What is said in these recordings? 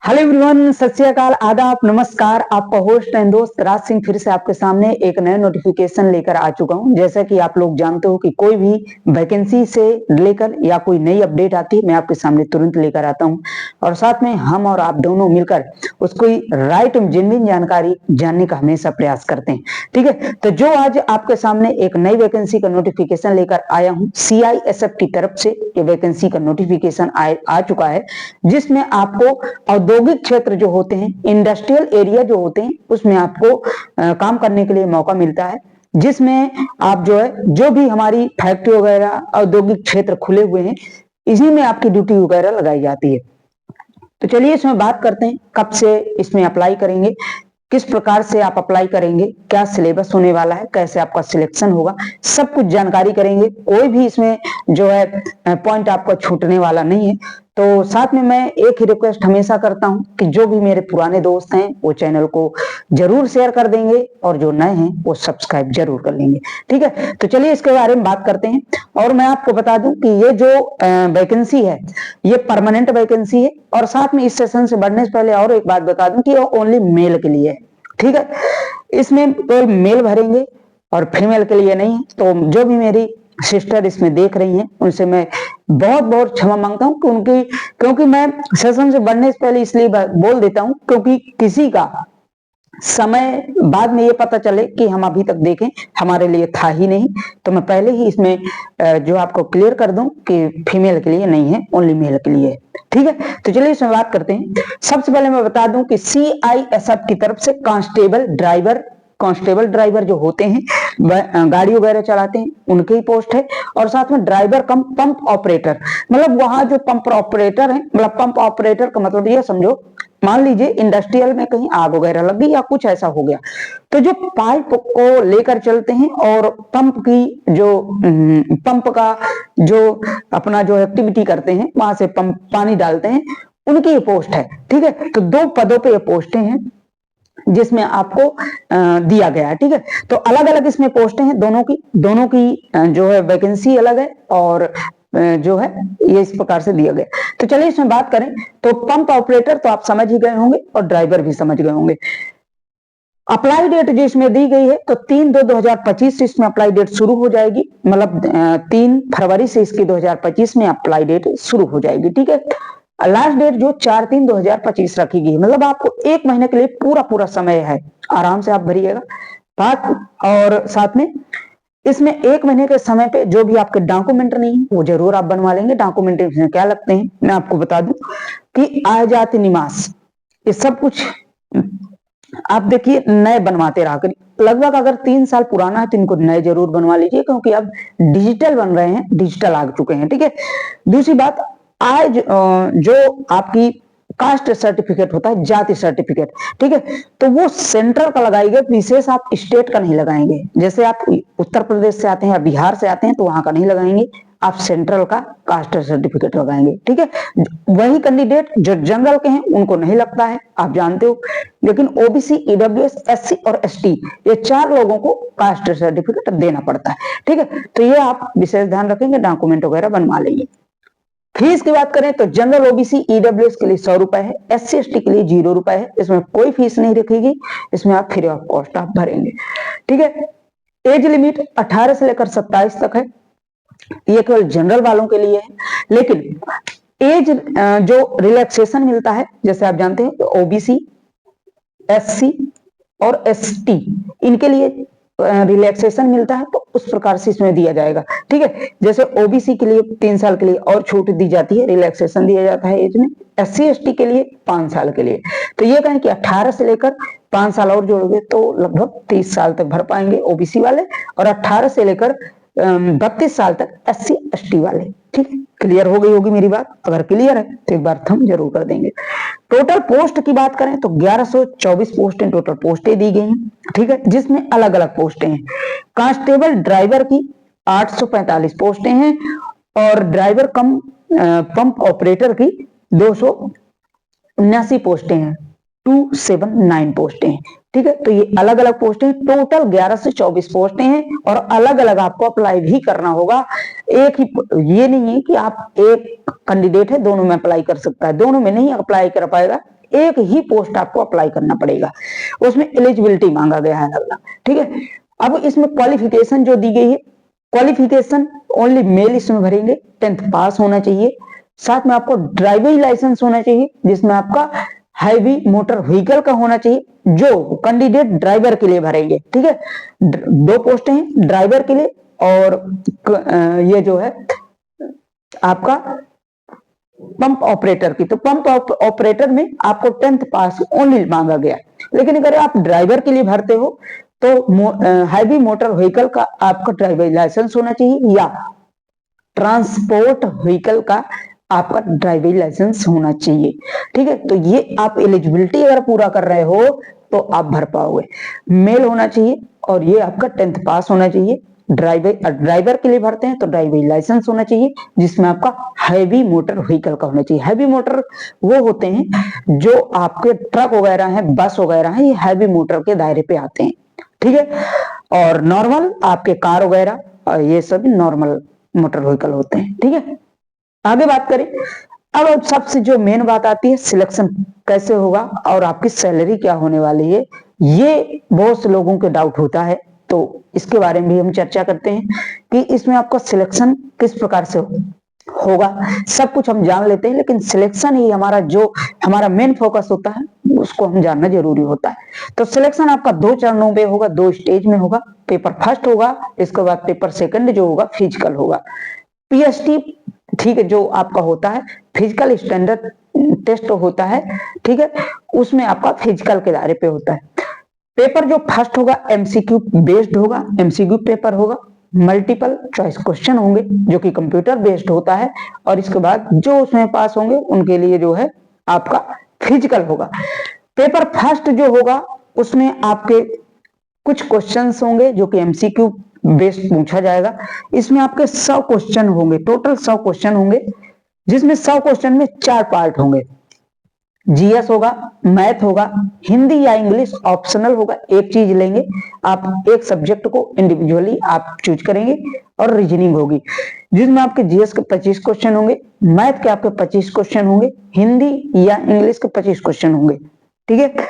Hello everyone, सत श्री अकाल, आदाब, नमस्कार। आपका होस्ट एंड दोस्त राज सिंह फिर से आपके सामने एक नए नोटिफिकेशन लेकर आ चुका हूं। जैसा कि आप लोग जानते हो कि कोई भी वैकेंसी से लेकर या कोई नई अपडेट आती है, मैं आपके सामने तुरंत लेकर आता हूं और साथ में हम और आप दोनों मिलकर उसको राइट एंड जेन्युइन जानकारी जानने का हमेशा प्रयास करते हैं। ठीक है, तो जो आज आपके सामने एक नई वैकेंसी का नोटिफिकेशन लेकर आया हूँ, CISF की तरफ से ये वैकेंसी का नोटिफिकेशन आ चुका है, जिसमें आपको औद्योगिक क्षेत्र जो होते हैं, इंडस्ट्रियल एरिया जो होते हैं, उसमें आपको काम करने के लिए मौका मिलता है, जिसमें आप जो है जो भी हमारी फैक्ट्री वगैरह औद्योगिक क्षेत्र खुले हुए हैं, इसी में आपकी ड्यूटी वगैरह लगाई जाती है। तो चलिए इसमें बात करते हैं, कब से इसमें अप्लाई करेंगे, किस प्रकार से आप अप्लाई करेंगे, क्या सिलेबस होने वाला है, कैसे आपका सिलेक्शन होगा, सब कुछ जानकारी करेंगे। कोई भी इसमें जो है पॉइंट आपका छूटने वाला नहीं है। तो साथ में मैं एक ही रिक्वेस्ट हमेशा करता हूं कि जो भी मेरे पुराने दोस्त हैं वो चैनल को जरूर शेयर कर देंगे और जो नए हैं वो सब्सक्राइब जरूर कर लेंगे। ठीक है, तो चलिए इसके बारे में बात करते हैं। और मैं आपको बता दूं कि ये जो वैकेंसी है ये परमानेंट वैकेंसी है। और साथ में इस सेशन से बढ़ने से पहले और एक बात बता दूं कि ये ओनली मेल के लिए है। ठीक है, इसमें केवल मेल भरेंगे और फीमेल के लिए नहीं है। तो जो भी मेरी सिस्टर इसमें देख रही हैं उनसे मैं बहुत बहुत क्षमा मांगता हूं क्योंकि मैं सेशन से बढ़ने से पहले इसलिए बोल देता हूं क्योंकि किसी का समय बाद में ये पता चले कि हम अभी तक देखें हमारे लिए था ही नहीं। तो मैं पहले ही इसमें जो आपको क्लियर कर दूं कि फीमेल के लिए नहीं है, ओनली मेल के लिए है। ठीक है, तो चलिए इसमें बात करते हैं। सबसे पहले मैं बता दूं कि CISF की तरफ से कांस्टेबल ड्राइवर जो होते हैं, गाड़ी वगैरह चलाते हैं, उनकी ही पोस्ट है। और साथ में ड्राइवर कम पंप ऑपरेटर, मतलब वहां जो पंप ऑपरेटर है, मतलब पंप ऑपरेटर का मतलब ये समझो, मान लीजिए इंडस्ट्रियल में कहीं आग वगैरह लग गई या कुछ ऐसा हो गया, तो जो पाइप को लेकर चलते हैं और पंप की जो पंप का जो अपना जो एक्टिविटी करते हैं, वहां से पंप पानी डालते हैं, उनकी ये पोस्ट है। ठीक है, तो दो पदों पे ये पोस्टें हैं जिसमें आपको दिया गया है। ठीक है, तो अलग अलग इसमें पोस्टें हैं, दोनों की जो है वैकेंसी अलग है और जो है ये इस प्रकार से दिया गया। तो चलिए इसमें बात करें तो पंप ऑपरेटर तो आप समझ ही गए होंगे और ड्राइवर भी समझ गए होंगे। अप्लाई डेट जो इसमें दी गई है तो 3/2/2025 से इसमें अप्लाई डेट शुरू हो जाएगी, मतलब 3 फरवरी से इसकी 2025 में अप्लाई डेट शुरू हो जाएगी। ठीक है, लास्ट डेट जो 4/3/2025 रखी गई, मतलब आपको 1 महीने के लिए पूरा समय है, आराम से आप भरिएगा बात। और साथ में इसमें 1 महीने के समय पे जो भी आपके डॉक्यूमेंट नहीं है वो जरूर आप बनवा लेंगे। डॉक्यूमेंट इसमें क्या लगते हैं मैं आपको बता दूं कि आय जाति निवास, ये सब कुछ आप देखिए नए बनवाते रहा करिए। लगभग अगर 3 साल पुराना है तो इनको नए जरूर बनवा लीजिए, क्योंकि अब डिजिटल बन रहे हैं, डिजिटल आ चुके हैं। ठीक है, दूसरी बात, आय जो आपकी कास्ट सर्टिफिकेट होता है, जाति सर्टिफिकेट, ठीक है, तो वो सेंट्रल का लगाएंगे, विशेष आप स्टेट का नहीं लगाएंगे। जैसे आप उत्तर प्रदेश से आते हैं या बिहार से आते हैं तो वहां का नहीं लगाएंगे, आप सेंट्रल का कास्ट सर्टिफिकेट लगाएंगे। ठीक है, वही कैंडिडेट जो जनरल के हैं उनको नहीं लगता है, आप जानते हो, लेकिन OBC, EWS, SC और ST ये 4 लोगों को कास्ट सर्टिफिकेट देना पड़ता है। ठीक है, तो ये आप विशेष ध्यान रखेंगे, डॉक्यूमेंट वगैरह बनवा लेंगे। फीस की बात करें तो जनरल OBC EWS के लिए 100 रुपए है, SC ST के लिए 0 रुपए है, इसमें कोई फीस नहीं रखेगी, इसमें आप फ्री ऑफ कॉस्ट आप भरेंगे। ठीक है, एज लिमिट 18 से लेकर 27 तक है, ये केवल जनरल वालों के लिए है। लेकिन एज जो रिलैक्सेशन मिलता है, जैसे आप जानते हैं OBC, SC और ST इनके लिए रिलैक्सेशन मिलता है, तो उस प्रकार से इसमें दिया जाएगा। ठीक है, जैसे OBC के लिए 3 साल के लिए और छूट दी जाती है, रिलैक्सेशन दिया जाता है एज में, SC ST के लिए 5 साल के लिए। तो ये कहें कि 18 से लेकर 5 साल और जोड़ोगे तो लगभग 30 साल तक भर पाएंगे OBC वाले, और 18 से लेकर 32 साल तक SC ST वाले। ठीक है, क्लियर हो गई होगी मेरी बात? अगर क्लियर है तो एक बार थंब जरूर कर देंगे। टोटल पोस्ट की बात करें तो 1124 पोस्टें टोटल पोस्टें दी गई हैं। ठीक है, जिसमें अलग अलग पोस्टें हैं। कांस्टेबल ड्राइवर की 845 पोस्टें हैं और ड्राइवर कम पंप ऑपरेटर की 279 पोस्टें हैं, 279 पोस्टें हैं। ठीक है, तो ये अलग अलग पोस्टें, टोटल 11 से 24 पोस्टें हैं और अलग अलग आपको अप्लाई भी करना होगा। एक ही, ये नहीं है कि आप एक कैंडिडेट है दोनों में अप्लाई कर सकता है, दोनों में नहीं अप्लाई कर पाएगा, एक ही पोस्ट आपको अप्लाई करना पड़ेगा, उसमें एलिजिबिलिटी मांगा गया है अलग, ठीक है। अब इसमें क्वालिफिकेशन जो दी गई है, क्वालिफिकेशन ओनली मेल इसमें भरेंगे, 10th पास होना चाहिए, साथ में आपको ड्राइविंग लाइसेंस होना चाहिए जिसमें आपका हैवी मोटर व्हीकल का होना चाहिए, जो कैंडिडेट ड्राइवर के लिए भरेंगे, ठीक है। दो पोस्टें हैं ड्राइवर के लिए, और ये जो है आपका पंप ऑपरेटर की। तो पंप ऑपरेटर में आपको 10th पास ओनली मांगा गया, लेकिन अगर आप ड्राइवर के लिए भरते हो तो हैवी मोटर व्हीकल का आपका ड्राइविंग लाइसेंस होना चाहिए, या ट्रांसपोर्ट व्हीकल का आपका ड्राइविंग लाइसेंस होना चाहिए, ठीक है। तो ये आप एलिजिबिलिटी अगर पूरा कर रहे हो तो आप भर पाओगे। मेल होना चाहिए और ये आपका 10th पास होना चाहिए। ड्राइवर के लिए भरते हैं तो ड्राइविंग लाइसेंस होना चाहिए जिसमें आपका हैवी मोटर व्हीकल का होना चाहिए। हैवी मोटर वो होते हैं जो आपके ट्रक वगैरह हैं, बस वगैरह हैं, ये हैवी मोटर के दायरे पे आते हैं, ठीक है। और नॉर्मल आपके कार वगैरह ये सब नॉर्मल मोटर व्हीकल होते हैं, ठीक है। आगे बात करें, अब सबसे जो मेन बात आती है सिलेक्शन कैसे होगा और आपकी सैलरी क्या होने वाली है, ये बहुत से लोगों के डाउट होता है, तो इसके बारे में भी हम चर्चा करते हैं कि इसमें आपका सिलेक्शन किस प्रकार से होगा। सब कुछ हम जान लेते हैं, लेकिन सिलेक्शन ही हमारा मेन फोकस होता है, उसको हम जानना जरूरी होता है। तो सिलेक्शन आपका 2 चरणों में होगा, 2 स्टेज में होगा। पेपर फर्स्ट होगा, इसके बाद पेपर सेकंड जो होगा फिजिकल होगा। पीएसटी, ठीक है, जो आपका होता है फिजिकल स्टैंडर्ड टेस्ट होता है, ठीक है, उसमें आपका फिजिकल के दायरे पे होता है। पेपर जो फर्स्ट होगा एमसीक्यू बेस्ड होगा, एमसीक्यू पेपर होगा, मल्टीपल चॉइस क्वेश्चन होंगे जो कि कंप्यूटर बेस्ड होता है, और इसके बाद जो उसमें पास होंगे उनके लिए जो है आपका फिजिकल होगा। पेपर फर्स्ट जो होगा उसमें आपके कुछ क्वेश्चंस होंगे जो कि एमसीक्यू बेस्ड पूछा जाएगा। इसमें आपके 100 क्वेश्चन होंगे, टोटल 100 क्वेश्चन होंगे, जिसमें 100 क्वेश्चन में 4 पार्ट होंगे। जीएस होगा, मैथ होगा, हिंदी या इंग्लिश ऑप्शनल होगा, एक चीज लेंगे आप, एक सब्जेक्ट को इंडिविजुअली आप चूज करेंगे, और रीजनिंग होगी जिसमें आपके जीएस के 25 क्वेश्चन होंगे, मैथ के आपके 25 क्वेश्चन होंगे, हिंदी या इंग्लिश के 25 क्वेश्चन होंगे, ठीक है।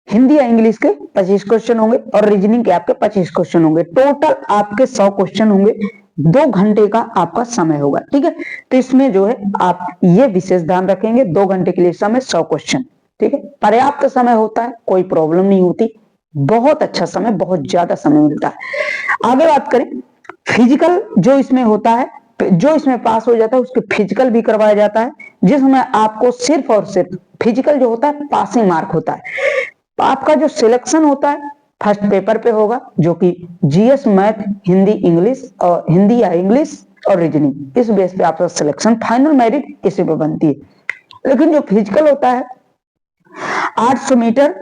हिंदी या इंग्लिश के 25 क्वेश्चन होंगे और रीजनिंग के आपके 25 क्वेश्चन होंगे। टोटल आपके 100 क्वेश्चन होंगे, 2 घंटे का आपका समय होगा, ठीक है। तो इसमें जो है आप ये विशेष ध्यान रखेंगे, 2 घंटे के लिए समय, 100 क्वेश्चन, ठीक है। पर्याप्त समय होता है, कोई प्रॉब्लम नहीं होती, बहुत अच्छा समय, बहुत ज्यादा समय मिलता है। आगे बात करें, फिजिकल जो इसमें होता है, जो इसमें पास हो जाता है उसके फिजिकल भी करवाया जाता है, जिसमें आपको सिर्फ और सिर्फ फिजिकल जो होता है पासिंग मार्क होता है। आपका जो सिलेक्शन होता है फर्स्ट पेपर पे होगा, जो कि जीएस, मैथ, हिंदी, इंग्लिश, और हिंदी या इंग्लिश और रीजनिंग, इस बेस पे आपका सिलेक्शन, फाइनल मेरिट इसी पे बनती है। लेकिन जो फिजिकल होता है 800 मीटर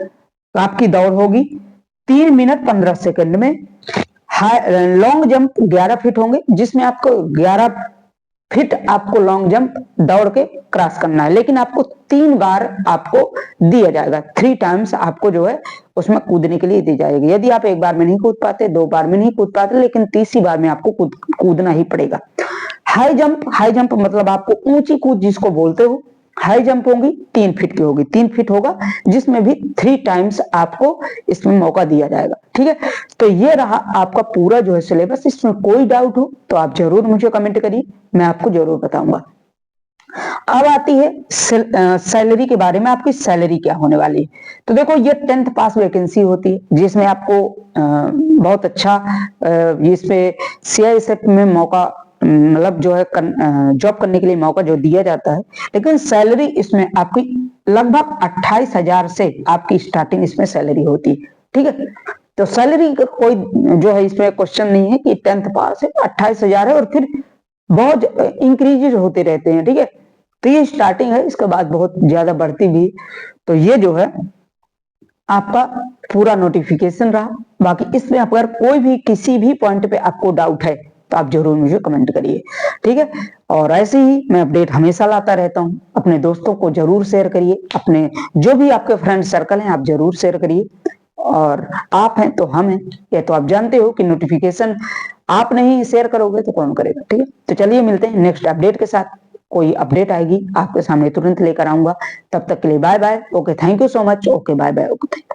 आपकी दौड़ होगी 3 मिनट 15 सेकंड में। लॉन्ग जंप 11 फीट होंगे, जिसमें आपको 11 फीट आपको लॉन्ग जंप दौड़ के क्रॉस करना है, लेकिन आपको 3 बार आपको दिया जाएगा, 3 टाइम्स आपको जो है उसमें कूदने के लिए दी जाएगी। यदि आप 1 बार में नहीं कूद पाते, 2 बार में नहीं कूद पाते, लेकिन तीसरी बार में आपको कूदना ही पड़ेगा। हाई जंप मतलब आपको ऊंची कूद जिसको बोलते हो, हाई जंप होगी 3 फीट की होगी, 3 फीट होगा, जिसमें भी 3 टाइम्स आपको इसमें मौका दिया जाएगा, ठीक है। तो ये रहा आपका पूरा जो है सिलेबस। इसमें कोई डाउट हो तो आप जरूर मुझे कमेंट करिए, मैं आपको जरूर बताऊंगा। अब आती है सैलरी के बारे में, आपकी सैलरी क्या होने वाली है। तो देखो, ये 10th पास वैकेंसी होती है, जिसमें आपको बहुत अच्छा इसमें सीआईएसएफ में मौका, मतलब जो है जॉब करने के लिए मौका जो दिया जाता है, लेकिन सैलरी इसमें आपकी लगभग 28,000 से आपकी स्टार्टिंग इसमें सैलरी होती है, ठीक है। तो सैलरी का कोई जो है इसमें क्वेश्चन नहीं है कि 10th पास है 28,000 है, और फिर बहुत इंक्रीज होते रहते हैं, ठीक है। तो ये स्टार्टिंग है, इसके बाद बहुत ज्यादा बढ़ती भी। तो ये जो है आपका पूरा नोटिफिकेशन रहा। बाकी इसमें अगर कोई भी किसी भी पॉइंट पे आपको डाउट है तो आप जरूर मुझे कमेंट करिए, ठीक है। और ऐसे ही मैं अपडेट हमेशा लाता रहता हूँ, अपने दोस्तों को जरूर शेयर करिए, अपने जो भी आपके फ्रेंड सर्कल हैं आप जरूर शेयर करिए। और आप हैं तो हम हैं, ये तो आप जानते हो कि नोटिफिकेशन आप नहीं शेयर करोगे तो कौन करेगा। ठीक है, तो चलिए मिलते हैं नेक्स्ट अपडेट के साथ। कोई अपडेट आएगी आपके सामने तुरंत लेकर आऊंगा। तब तक के लिए bye bye. Okay, thank you so much. Okay, bye bye. Okay.